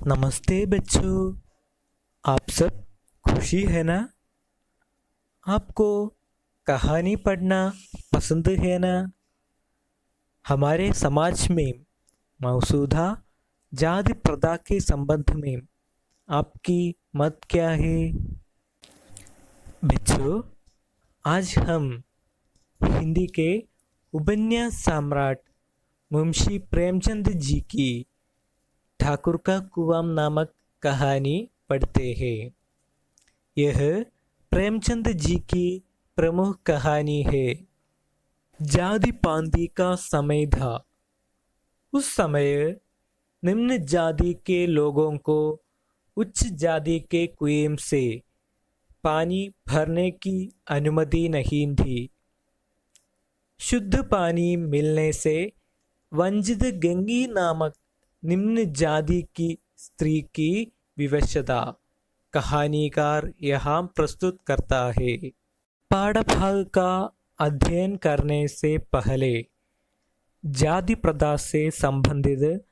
नमस्ते बच्चों। आप सब खुशी है ना? आपको कहानी पढ़ना पसंद है ना? हमारे समाज में मौजूदा जाति प्रथा के संबंध में आपकी मत क्या है? बच्चों, आज हम हिंदी के उपन्यास सम्राट मुंशी प्रेमचंद जी की ठाकुर का कुआं नामक कहानी पढ़ते हैं। यह प्रेमचंद जी की प्रमुख कहानी है। जाति पांति का समय था। उस समय निम्न जाति के लोगों को उच्च जाति के कुएं से पानी भरने की अनुमति नहीं थी। शुद्ध पानी मिलने से वंचित गंगी नामक निम्न जाति की स्त्री की विवशता कहानीकार यहाँ प्रस्तुत करता है। पाठभाग का अध्ययन करने से पहले जाति प्रथा से संबंधित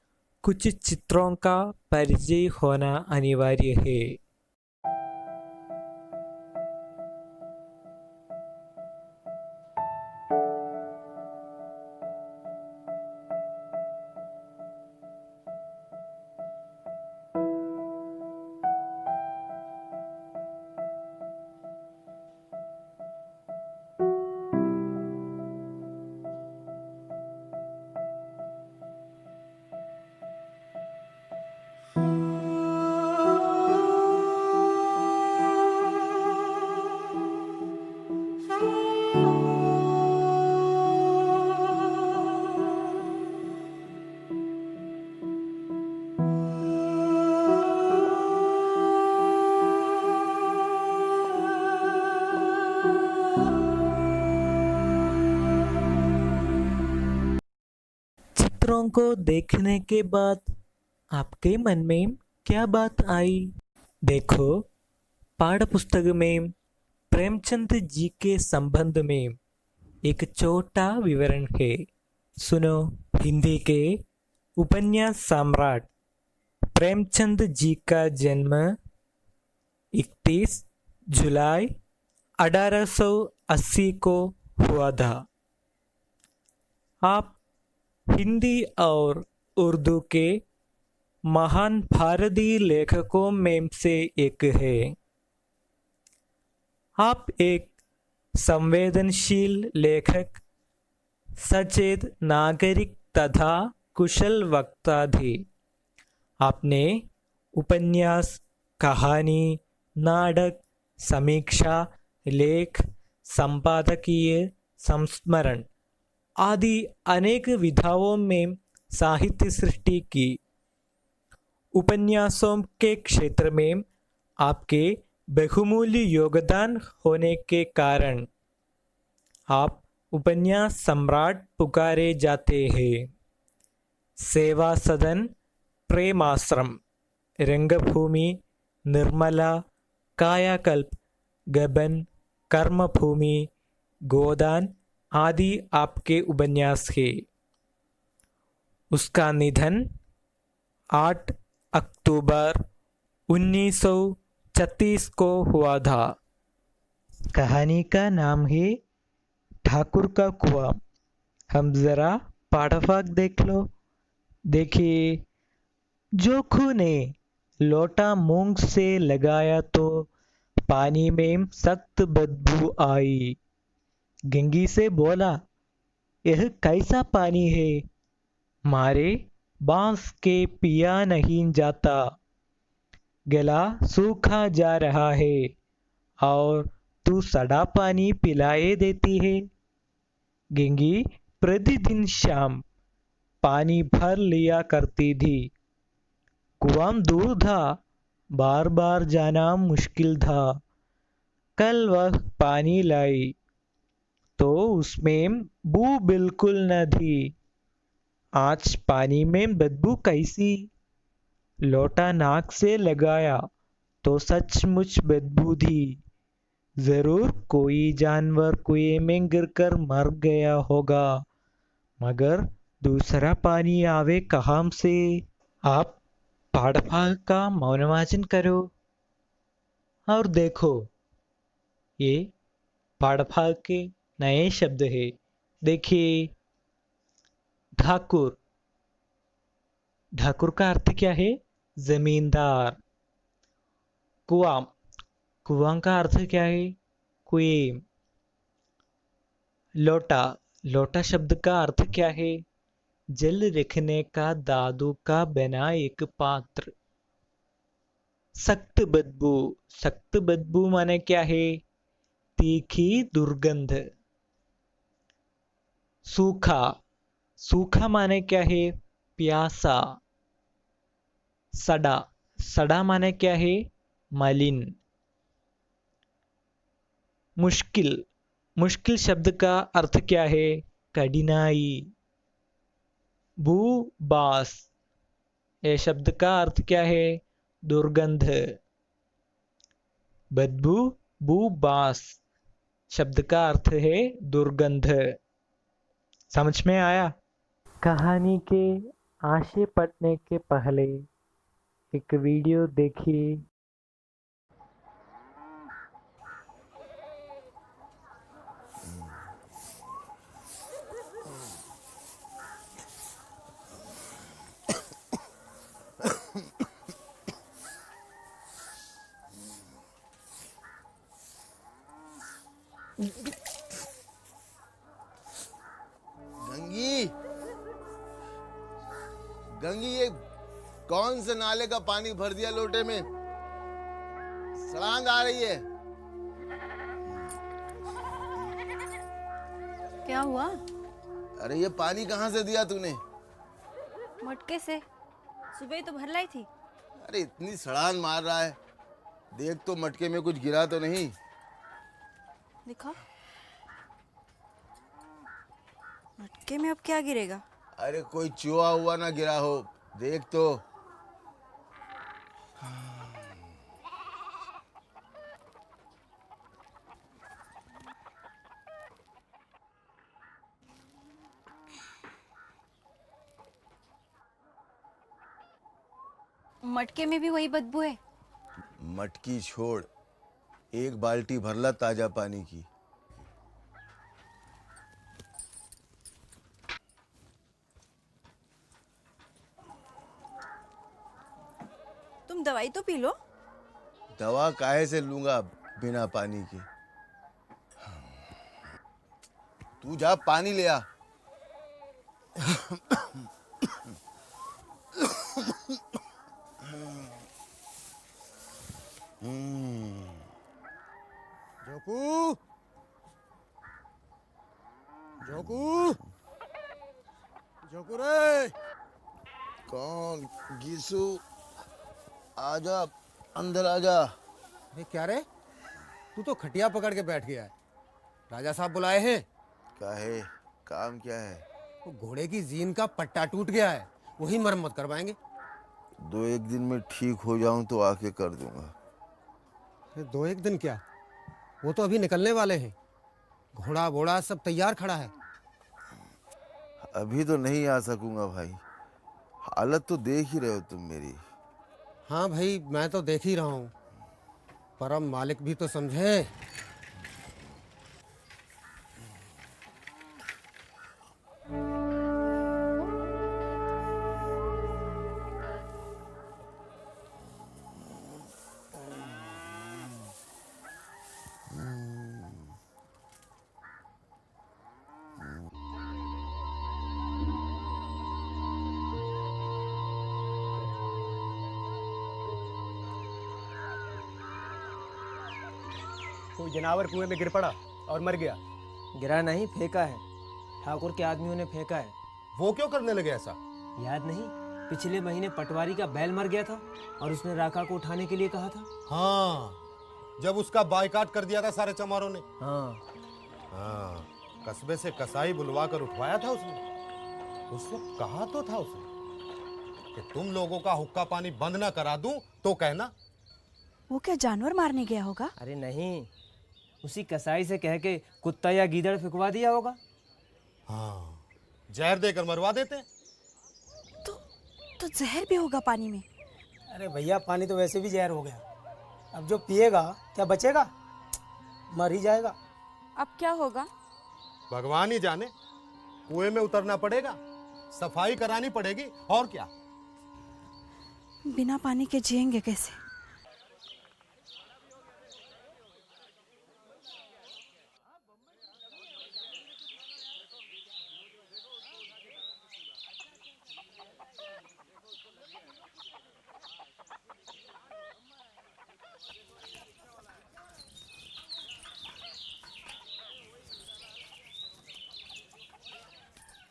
कुछ चित्रों का परिचय होना अनिवार्य है। चित्रों को देखने के बाद आपके मन में क्या बात आई? देखो, पाठ्यपुस्तक में प्रेमचंद जी के संबंध में एक छोटा विवरण है। सुनो। हिंदी के उपन्यास सम्राट प्रेमचंद जी का जन्म 31 जुलाई 1880 को हुआ था। आप हिंदी और उर्दू के महान भारतीय लेखकों में से एक है। आप एक संवेदनशील लेखक, सचेत नागरिक तथा कुशल वक्ता थे। आपने उपन्यास, कहानी, नाटक, समीक्षा, लेख, संपादकीय, संस्मरण आदि अनेक विधाओं में साहित्य सृष्टि की। उपन्यासों के क्षेत्र में आपके बहुमूल्य योगदान होने के कारण आप उपन्यास सम्राट पुकारे जाते हैं। सेवा सदन, प्रेमाश्रम, रंगभूमि, निर्मला, कायाकल्प, गबन, कर्मभूमि, गोदान आदि आपके उपन्यास है। उसका निधन 8 अक्टूबर 1936 को हुआ था। कहानी का नाम है ठाकुर का कुआं। हम जरा पाठभाग देख लो। देखिए, जोखू ने लोटा मूंग से लगाया तो पानी में सख्त बदबू आई। गंगी से बोला, यह कैसा पानी है? मारे बांस के पिया नहीं जाता। गला सूखा जा रहा है और तू सड़ा पानी पिलाए देती है। गंगी प्रतिदिन शाम पानी भर लिया करती थी। कुआं दूर था, बार बार जाना मुश्किल था। कल वह पानी लाई तो उसमें बू बिल्कुल न थी। आज पानी में बदबू कैसी? लोटा नाक से लगाया तो सचमुच बदबू थी। जरूर कोई जानवर कुएं में गिरकर मर गया होगा, मगर दूसरा पानी आवे कहाँ से? आप पाठभाग का मौनवाचन करो और देखो, ये पाठभाग के नए शब्द है। देखिए, ठाकुर। ठाकुर का अर्थ क्या है? जमींदार। कुआं। कुआं का अर्थ क्या है? कुएं। लोटा। लोटा शब्द का अर्थ क्या है? जल रखने का धातु का बना एक पात्र। सख्त बदबू। सख्त बदबू माने क्या है? तीखी दुर्गंध। सूखा। सूखा माने क्या है? प्यासा। सड़ा। सड़ा माने क्या है? मलिन। मुश्किल। मुश्किल शब्द का अर्थ क्या है? कठिनाई। भूबास। ये शब्द का अर्थ क्या है? दुर्गंध। बदबू। भूबास शब्द का अर्थ है दुर्गंध। समझ में आया? कहानी के आशय पढ़ने के पहले एक वीडियो देखिए। गंगी, गंगी, ये कौन से नाले का पानी भर दिया लोटे में? सड़ांध आ रही है। क्या हुआ? अरे ये पानी कहाँ से दिया तूने? मटके से। सुबह ही तो भर लाई थी। अरे इतनी सड़ांध मार रहा है, देख तो मटके में कुछ गिरा तो नहीं? दिखा। मटके में अब क्या गिरेगा? अरे कोई चूहा हुआ ना गिरा हो, देख तो। मटके में भी वही बदबू है। मटकी छोड़, एक बाल्टी भरला ताजा पानी की। तुम दवाई तो पी लो। दवा काहे से लूंगा बिना पानी के? तू जा पानी ले आ। जोकू, जोकू, जोकू रे। कौन? गीसू, आजा, अंदर आजा। अरे क्या रे, तू तो खटिया पकड़ के बैठ गया है। राजा साहब बुलाए हैं। काहे? काम क्या है? वो घोड़े की जीन का पट्टा टूट गया है, वही मरम्मत करवाएंगे। 2-1 दिन में ठीक हो जाऊं तो आके कर दूंगा। अरे 2-1 दिन क्या, वो तो अभी निकलने वाले हैं। घोड़ा बोड़ा सब तैयार खड़ा है। अभी तो नहीं आ सकूंगा भाई, हालत तो देख ही रहे हो तुम मेरी। हाँ भाई, मैं तो देख ही रहा हूँ, पर अब मालिक भी तो समझे। कोई जनावर कुएं में गिर पड़ा और मर गया। गिरा नहीं, फेंका है। ठाकुर के आदमियों ने फेंका है। वो क्यों करने लगे ऐसा? याद नहीं, पिछले महीने पटवारी का बैल मर गया था और उसने राका को उठाने के लिए कहा था। हाँ, जब उसका बाइकाट कर दिया था सारे चमारों ने। हाँ, कस्बे से कसाई बुलवा कर उठवाया था उसने। उस वक्त कहा तो था उसने कि तुम लोगों का हुक्का पानी बंद ना करा दूं तो कहना। वो क्या जानवर मारने गया होगा? अरे नहीं, उसी कसाई से कह के कुत्ता या गीदड़ फिकवा दिया होगा। हाँ, जहर देकर मरवा देते। तो जहर भी होगा पानी में। अरे भैया पानी तो वैसे भी जहर हो गया, अब जो पिएगा क्या बचेगा, मर ही जाएगा। अब क्या होगा? भगवान ही जाने। कुएं में उतरना पड़ेगा, सफाई करानी पड़ेगी, और क्या। बिना पानी के जिएंगे कैसे?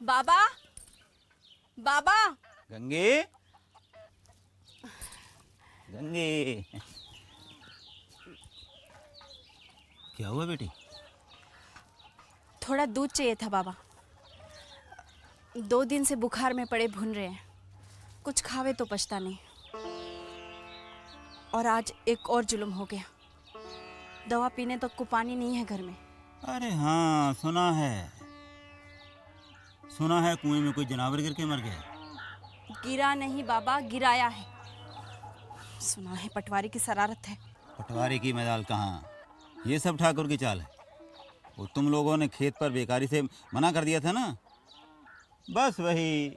बाबा, बाबा, गंगे, गंगे, क्या हुआ बेटी? थोड़ा दूध चाहिए था बाबा। 2 दिन से बुखार में पड़े भून रहे हैं, कुछ खावे तो पछता नहीं। और आज एक और जुल्म हो गया, दवा पीने तक को पानी नहीं है घर में। अरे हाँ, सुना है कुएं में कोई जानवर गिर के मर गया। गिरा नहीं बाबा, गिराया है। सुना है पटवारी की शरारत है। पटवारी की मजाल कहाँ, ये सब ठाकुर की चाल है। वो तुम लोगों ने खेत पर बेकारी से मना कर दिया था ना, बस वही।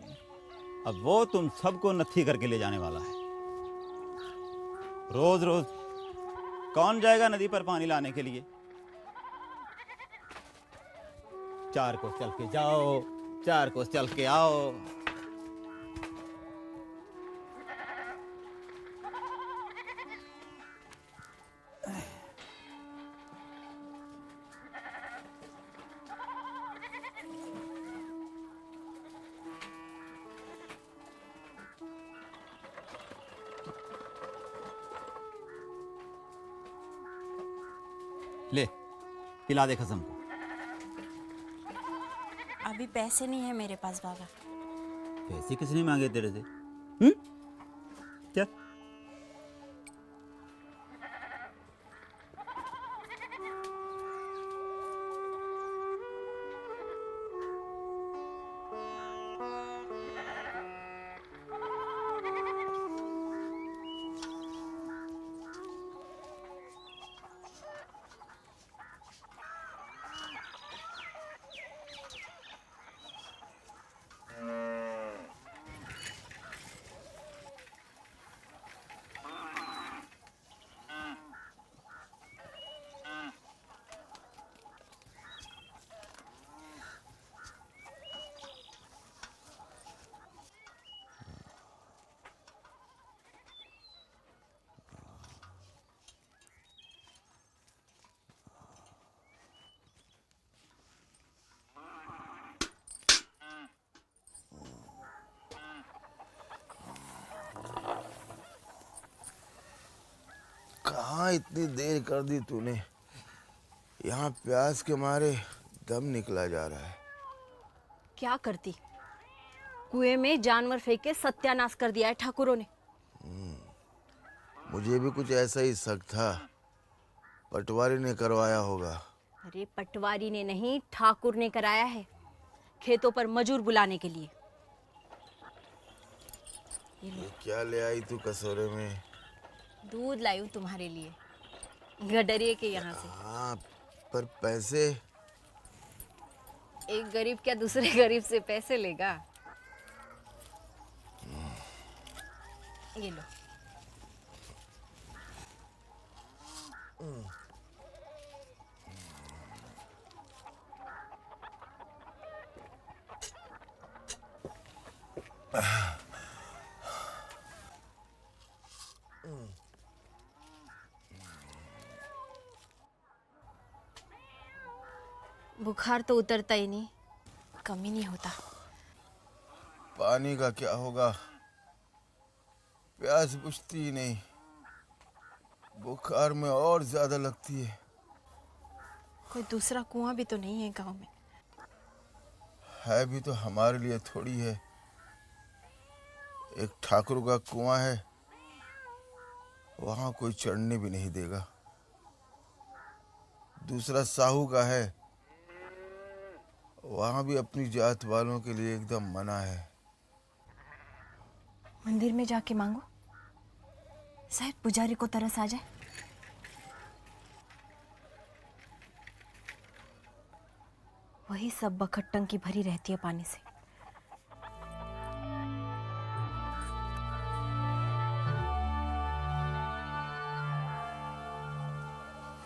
अब वो तुम सबको नत्थी करके ले जाने वाला है। रोज रोज कौन जाएगा नदी पर पानी लाने के लिए? 4 कोस चल के जाओ, 4 कोस चल के आओ। ले पिला दे खसम को। अभी पैसे नहीं है मेरे पास बाबा। पैसे किसने मांगे तेरे से? क्या? कहाँ इतनी देर कर दी तूने? यहाँ प्यास के मारे दम निकला जा रहा है। क्या करती, कुएं में जानवर फेंक के सत्यानाश कर दिया है ठाकुरों ने। मुझे भी कुछ ऐसा ही शक था, पटवारी ने करवाया होगा। अरे पटवारी ने नहीं, ठाकुर ने कराया है, खेतों पर मजूर बुलाने के लिए। ये क्या ले आई तू कटोरे में? दूध लाई हूँ तुम्हारे लिए, गडरिए के यहाँ से। हाँ, पर पैसे? एक गरीब क्या दूसरे गरीब से पैसे लेगा? ये लो। बुखार तो उतरता ही नहीं, कम ही नहीं होता। पानी का क्या होगा? प्यास बुझती ही नहीं, बुखार में और ज्यादा लगती है। कोई दूसरा कुआं भी तो नहीं है गांव में। है भी तो हमारे लिए थोड़ी है। एक ठाकुर का कुआं है, वहां कोई चढ़ने भी नहीं देगा। दूसरा साहू का है, वहां भी अपनी जात वालों के लिए एकदम मना है। मंदिर में जाके मांगो। शायद पुजारी को तरस आ जाए। वही सब बखत टंकी भरी रहती है पानी से।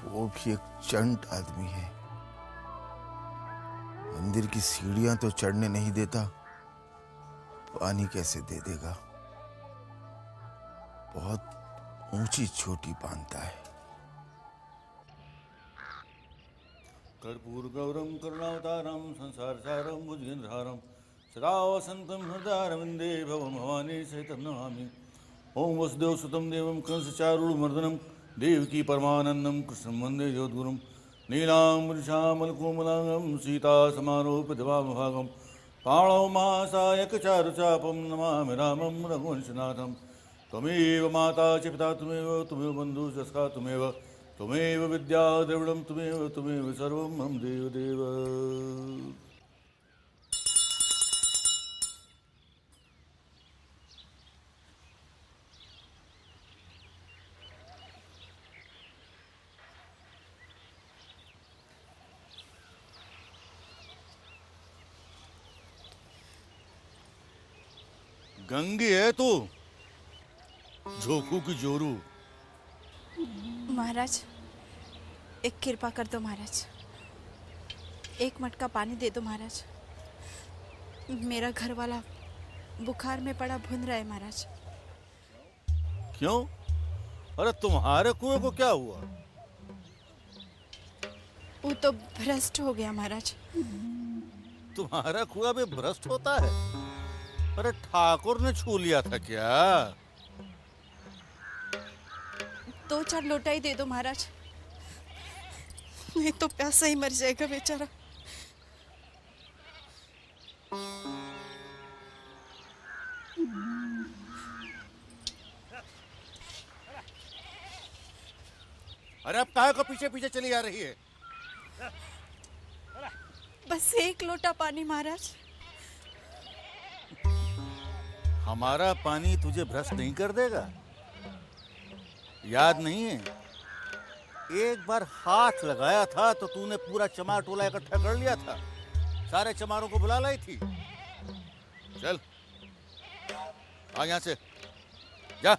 वो भी एक चंट आदमी है। मंदिर की सीढ़ियां तो चढ़ने नहीं देता, पानी कैसे दे देगा? बहुत ऊंची छोटी बांधता है। कर्पूर गौरम करुणावतारम संसार सारम भुजगेन्द्रहारम सदा वसंतम हृदयारविंदे भवम भवानी सहितं नमामि। ओम वसुदेव सुतं देवं कंस चारूढमर्दनं देवकी परमानंदं कृष्णं वन्दे जगद्गुरुं। नीलाम्बरश्यामलकोमलांगं सीता समारोपितवामभागं पाणौ महासायकचारुचापं नमामि रामं रघुवंशनाथं। त्वमेव माता च पिता त्वमेव त्वमेव बन्धुश्च सखा त्वमेव त्वमेव विद्या द्रविडं त्वमेव त्वमेव सर्वं मम देवदेव। गंगी है तू, झोंकू की जोरू। महाराज, एक कृपा कर दो महाराज, एक मटका पानी दे दो महाराज। मेरा घर वाला बुखार में पड़ा भुन रहा है महाराज। क्यों? अरे तुम्हारे कुएं को क्या हुआ? वो तो भ्रष्ट हो गया महाराज। तुम्हारा कुआं भी भ्रष्ट होता है? अरे ठाकुर ने छू लिया था क्या? 2-4 लोटा ही दे दो महाराज, नहीं तो प्यासा ही मर जाएगा बेचारा। अरे अब काहे को पीछे पीछे चली आ रही है? बस एक लोटा पानी महाराज। हमारा पानी तुझे भ्रष्ट नहीं कर देगा? याद नहीं है? एक बार हाथ लगाया था तो तूने पूरा चमार टोला इकट्ठा कर लिया था, सारे चमारों को बुला लाई थी। चल आ यहां से जा।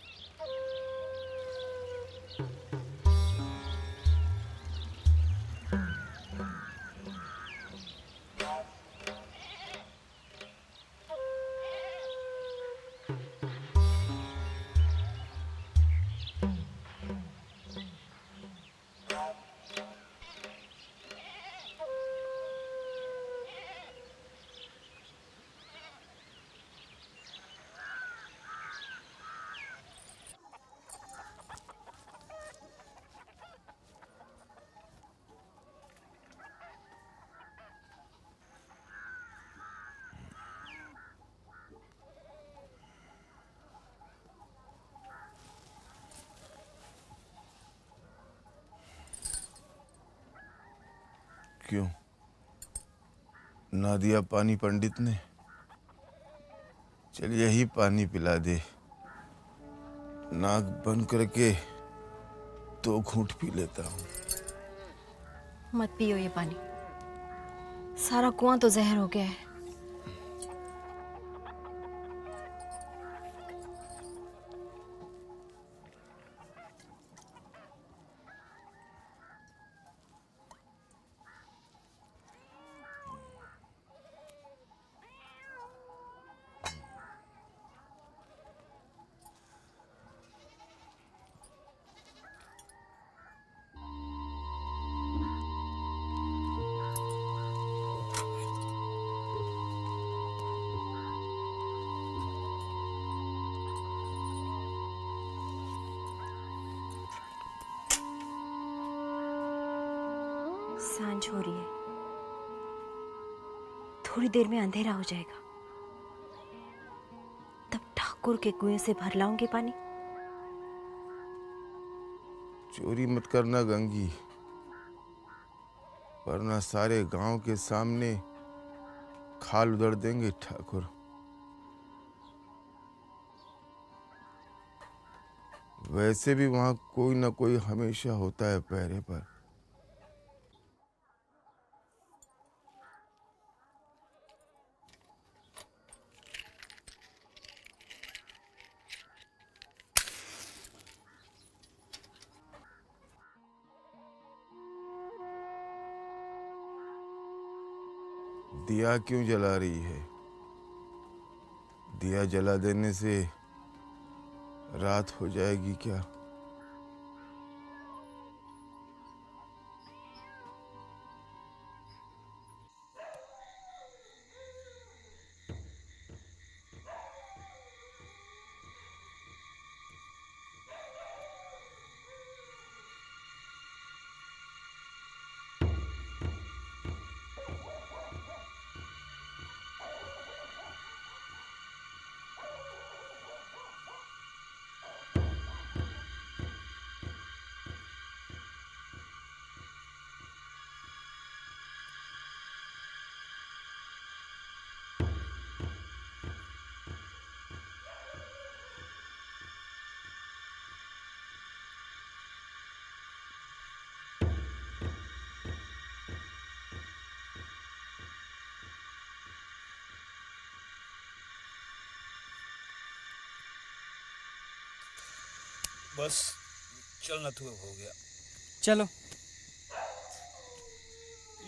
क्यों ना दिया पानी पंडित ने? चल यही पानी पिला दे। नाक बंद करके 2 घूंट पी लेता हूँ। मत पियो ये पानी, सारा कुआं तो जहर हो गया है। सांझ हो रही है, थोड़ी देर में अंधेरा हो जाएगा, तब ठाकुर के कुएं से भर लाऊंगी पानी। चोरी मत करना गंगी, वरना सारे गांव के सामने खाल उधड़ देंगे ठाकुर। वैसे भी वहाँ कोई ना कोई हमेशा होता है पहरे पर। दिया क्यों जला रही है? दिया जला देने से रात हो जाएगी क्या? बस चलना तो अब हो गया। चलो।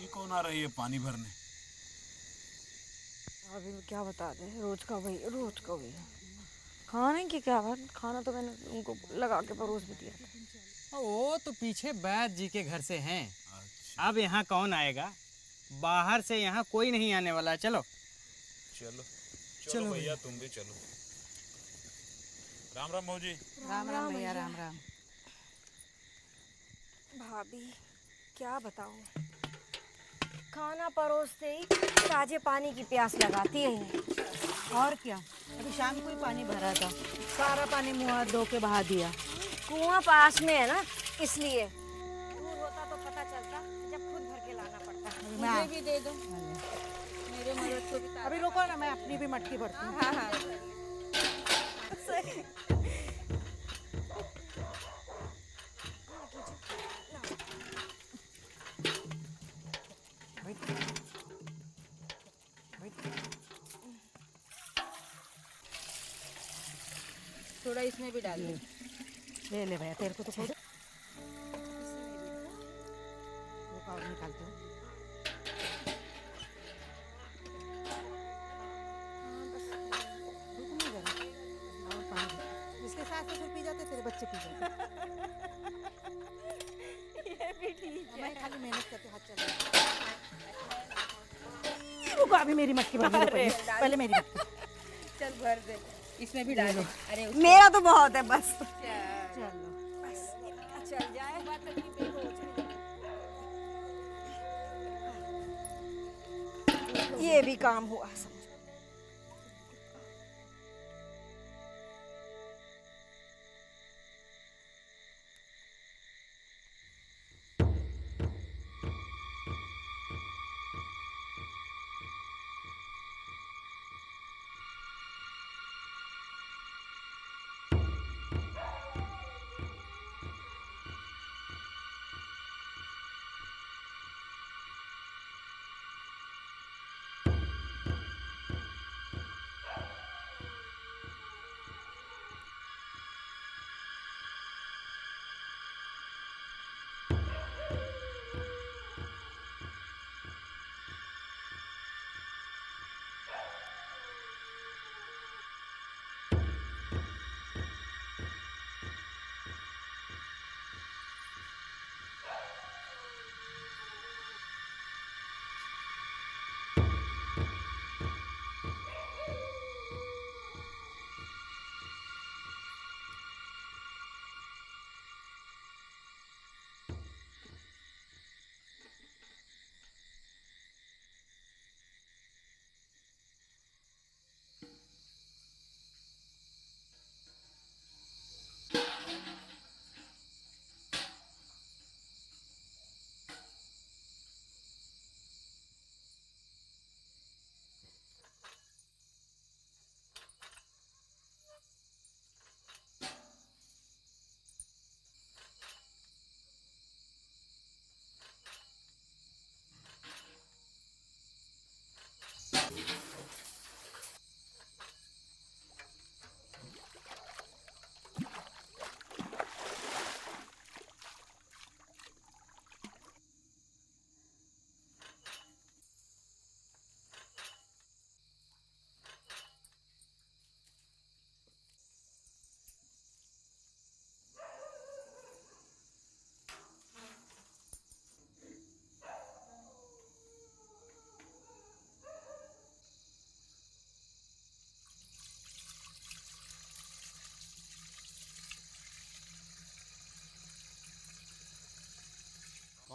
ये कौन आ रही है पानी भरने? अभी क्या बता दें, रोज का वही। खाने की क्या बात, खाना तो मैंने उनको लगा के परोस भी दिया था। वो तो पीछे बैद जी के घर से हैं। अच्छा। अब यहाँ कौन आएगा? बाहर से यहाँ कोई नहीं आने वाला है। चलो चलो भैया, तुम भी चलो। राम राम मौजी। राम राम भैया, राम राम। भाभी क्या बताऊं, खाना परोसते ही ताजे पानी की प्यास लगाती है। और क्या, अभी शाम को ही पानी भरा था, सारा पानी मुँह हाथ धो के बहा दिया। कुआं पास में है ना, इसलिए। दूर होता तो पता चलता, जब खुद भर के लाना पड़ता। मुझे भी दे दो, मेरे मदद को भी। अभी रुको ना, मैं अपनी भी मटकी भरती हूँ। हाँ। थोड़ा इसमें भी डाल ले भैया, तेरे को तो खुद वो पाव निकालते हो। और पानी इसके साथ तो पी जाते, तेरे बच्चे पी जाते। ये भी ठीक है, मैं खाली मेहनत करके हाथ चल। रुको, अभी मेरी मटकी भर दो पहले मेरी मटकी। चल भर दे, इसमें भी डाल दो। अरे मेरा तो बहुत है, बस चलो बस चल जाए। ये भी काम हुआ।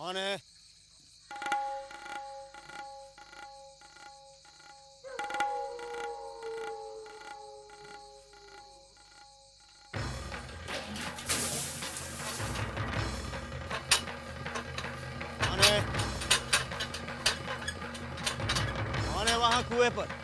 कौन है? कौन है? कौन है वहां कुएं पर?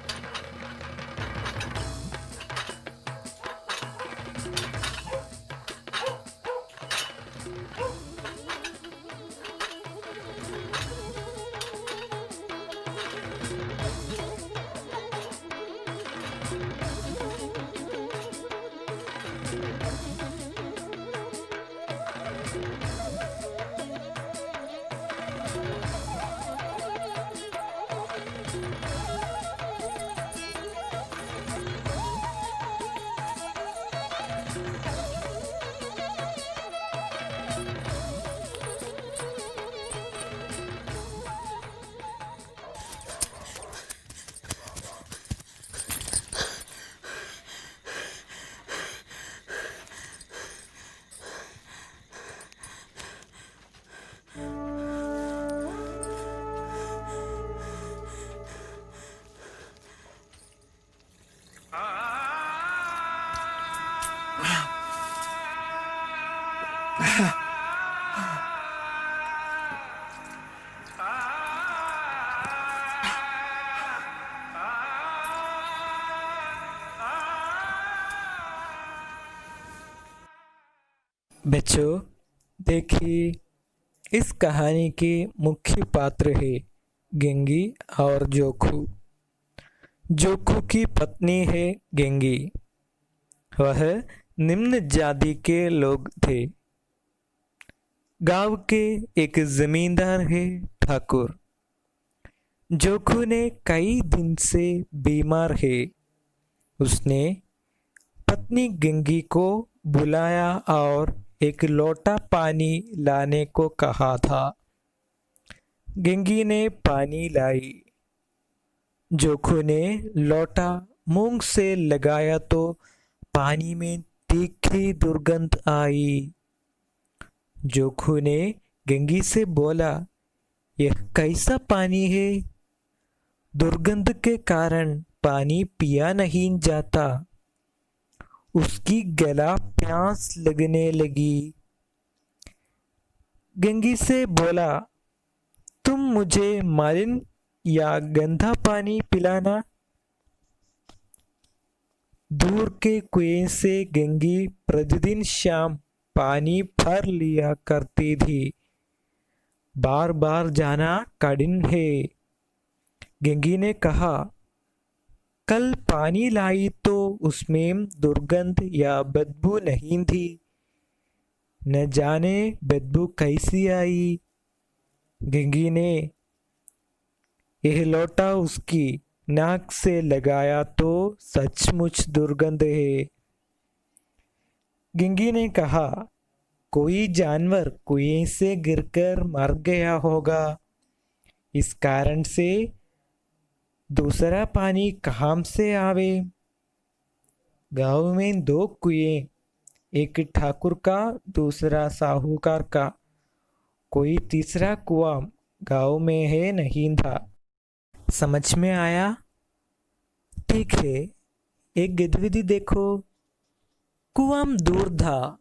बच्चों, देखिए, इस कहानी के मुख्य पात्र है गेंगी और जोखू। जोखू की पत्नी है गेंगी। वह निम्न जाति के लोग थे। गांव के एक जमींदार है ठाकुर। जोखू ने कई दिन से बीमार है। उसने पत्नी गेंगी को बुलाया और एक लोटा पानी लाने को कहा था। गेंगी ने पानी लाई। जोखू ने लोटा मुंह से लगाया तो पानी में तीखी दुर्गंध आई। जोखू ने गेंगी से बोला, यह कैसा पानी है? दुर्गंध के कारण पानी पिया नहीं जाता। उसकी गला प्यास लगने लगी। गेंगी से बोला, तुम मुझे मालिन या गंदा पानी पिलाना। दूर के कुएं से गेंगी प्रतिदिन शाम पानी भर लिया करती थी। बार बार जाना कठिन है। गेंगी ने कहा, कल पानी लाई तो उसमें दुर्गंध या बदबू नहीं थी। न जाने बदबू कैसी आई। गेंगी ने यह लोटा उसकी नाक से लगाया तो सचमुच दुर्गंध है। गेंगी ने कहा, कोई जानवर कुएं से गिरकर मर गया होगा। इस कारण से दूसरा पानी कहाँ से आवे? गांव में 2 कुएं, एक ठाकुर का दूसरा साहूकार का। कोई तीसरा कुआं गांव में है नहीं था। समझ में आया? ठीक है, एक गतिविधि देखो। कुआं दूर था,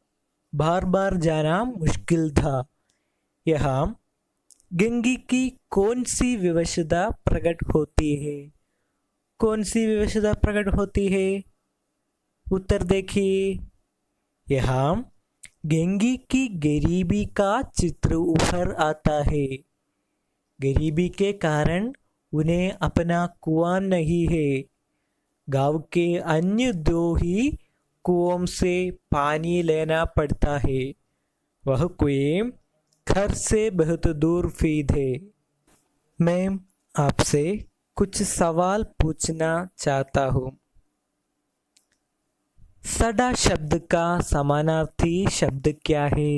बार बार जाना मुश्किल था। यहाँ गेंगी की कौन सी विवशता प्रकट होती है? कौन सी विवशता प्रकट होती है? उत्तर देखिए। यहाँ गेंगी की गरीबी का चित्र उभर आता है। गरीबी के कारण उन्हें अपना कुआं नहीं है। गांव के अन्य 2 ही कुओं से पानी लेना पड़ता है। वह कुएं घर से बहुत दूर फीद है। मैं आपसे कुछ सवाल पूछना चाहता हूँ। सड़ा शब्द का समानार्थी शब्द क्या है?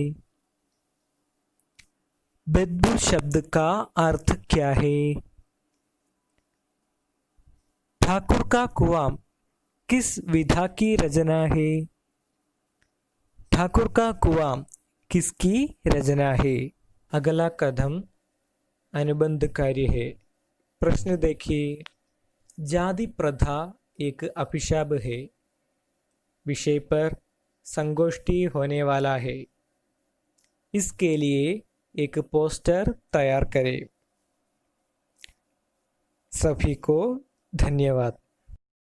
बदबू शब्द का अर्थ क्या है? ठाकुर का कुआं किस विधा की रचना है? ठाकुर का कुआं किसकी रचना है? अगला कदम अनुबंध कार्य है। प्रश्न देखिए, जाति प्रथा एक अभिशाप है विषय पर संगोष्ठी होने वाला है। इसके लिए एक पोस्टर तैयार करें। सभी को धन्यवाद।